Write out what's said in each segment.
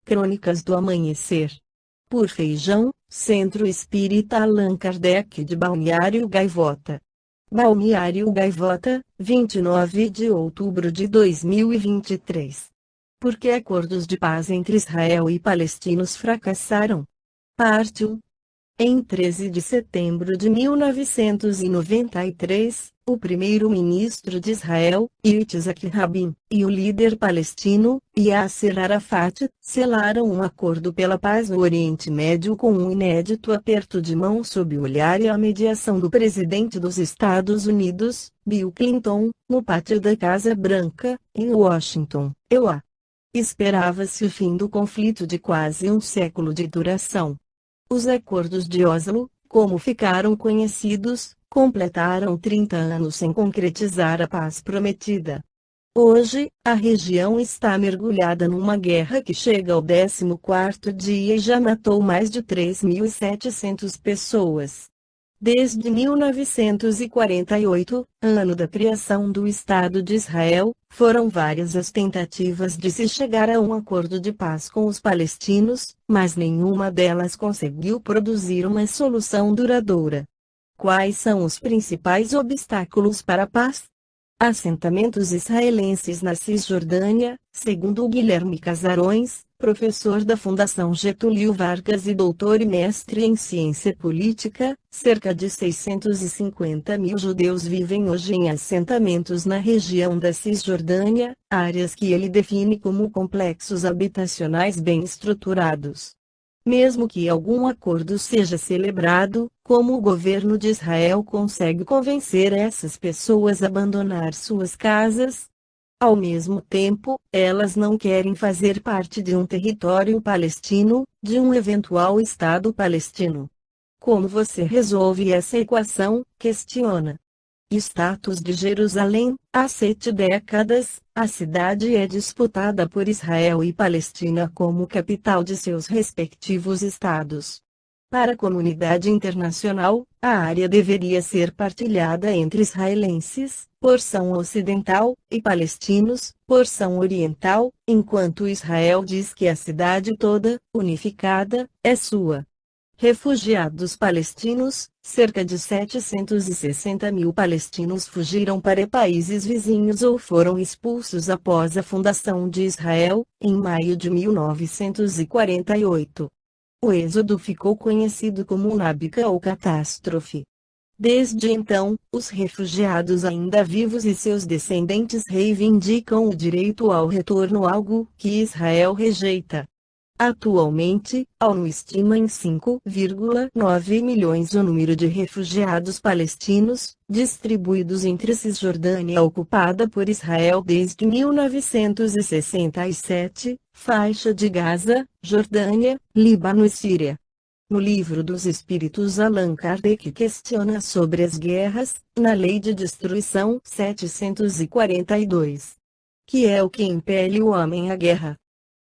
Crônicas do Amanhecer. Por Feijão, Centro Espírita Allan Kardec de Balneário Gaivota. Balneário Gaivota, 29 de outubro de 2023. Por que acordos de paz entre Israel e palestinos fracassaram? Parte 1. Em 13 de setembro de 1993, o primeiro-ministro de Israel, Yitzhak Rabin, e o líder palestino, Yasser Arafat, selaram um acordo pela paz no Oriente Médio com um inédito aperto de mão sob o olhar e a mediação do presidente dos Estados Unidos, Bill Clinton, no pátio da Casa Branca, em Washington, USA. Esperava-se o fim do conflito de quase um século de duração. Os acordos de Oslo, como ficaram conhecidos, completaram 30 anos sem concretizar a paz prometida. Hoje, a região está mergulhada numa guerra que chega ao 14º dia e já matou mais de 3.700 pessoas. Desde 1948, ano da criação do Estado de Israel, foram várias as tentativas de se chegar a um acordo de paz com os palestinos, mas nenhuma delas conseguiu produzir uma solução duradoura. Quais são os principais obstáculos para a paz? Assentamentos israelenses na Cisjordânia, segundo Guilherme Casarões, professor da Fundação Getúlio Vargas e doutor e mestre em ciência política, cerca de 650 mil judeus vivem hoje em assentamentos na região da Cisjordânia, áreas que ele define como complexos habitacionais bem estruturados. Mesmo que algum acordo seja celebrado, como o governo de Israel consegue convencer essas pessoas a abandonar suas casas? Ao mesmo tempo, elas não querem fazer parte de um território palestino, de um eventual Estado palestino. Como você resolve essa equação? Questiona. Status de Jerusalém. Há 7 décadas, a cidade é disputada por Israel e Palestina como capital de seus respectivos estados. Para a comunidade internacional, a área deveria ser partilhada entre israelenses, porção ocidental, e palestinos, porção oriental, enquanto Israel diz que a cidade toda, unificada, é sua. Refugiados palestinos. Cerca de 760 mil palestinos fugiram para países vizinhos ou foram expulsos após a fundação de Israel, em maio de 1948. O êxodo ficou conhecido como Nakba ou catástrofe. Desde então, os refugiados ainda vivos e seus descendentes reivindicam o direito ao retorno, algo que Israel rejeita. Atualmente, a ONU estima em 5,9 milhões o número de refugiados palestinos, distribuídos entre Cisjordânia ocupada por Israel desde 1967, faixa de Gaza, Jordânia, Líbano e Síria. No Livro dos Espíritos, Allan Kardec questiona sobre as guerras, na Lei de Destruição 742. Que é o que impele o homem à guerra?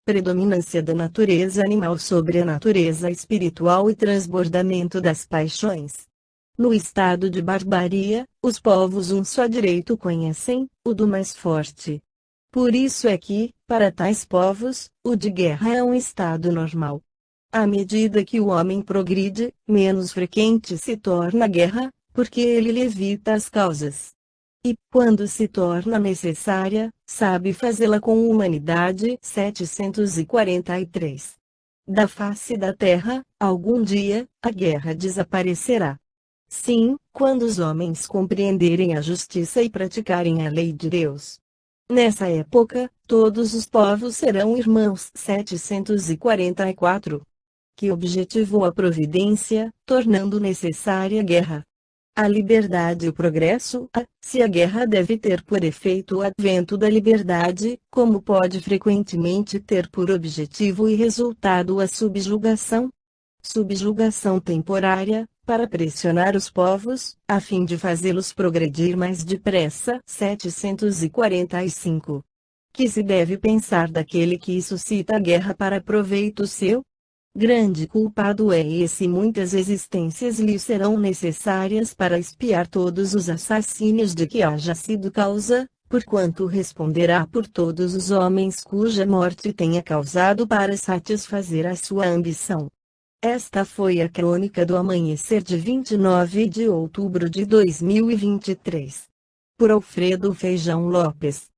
Predominância da natureza animal sobre a natureza espiritual e transbordamento das paixões. No estado de barbaria, os povos um só direito conhecem, o do mais forte. Por isso é que, para tais povos, o de guerra é um estado normal. À medida que o homem progride, menos frequente se torna a guerra, porque ele lhe evita as causas. E, quando se torna necessária, sabe fazê-la com humanidade. 743. Da face da terra, algum dia, a guerra desaparecerá. Sim, quando os homens compreenderem a justiça e praticarem a lei de Deus. Nessa época, todos os povos serão irmãos. 744. Que objetivou a providência, tornando necessária a guerra. A liberdade e o progresso. Se a guerra deve ter por efeito o advento da liberdade, como pode frequentemente ter por objetivo e resultado a subjugação? Subjugação temporária, para pressionar os povos, a fim de fazê-los progredir mais depressa. 745. Que se deve pensar daquele que suscita a guerra para proveito seu? Grande culpado é esse. Muitas existências lhe serão necessárias para expiar todos os assassínios de que haja sido causa, porquanto responderá por todos os homens cuja morte tenha causado para satisfazer a sua ambição. Esta foi a crônica do amanhecer de 29 de outubro de 2023. Por Alfredo Feijão Lopes.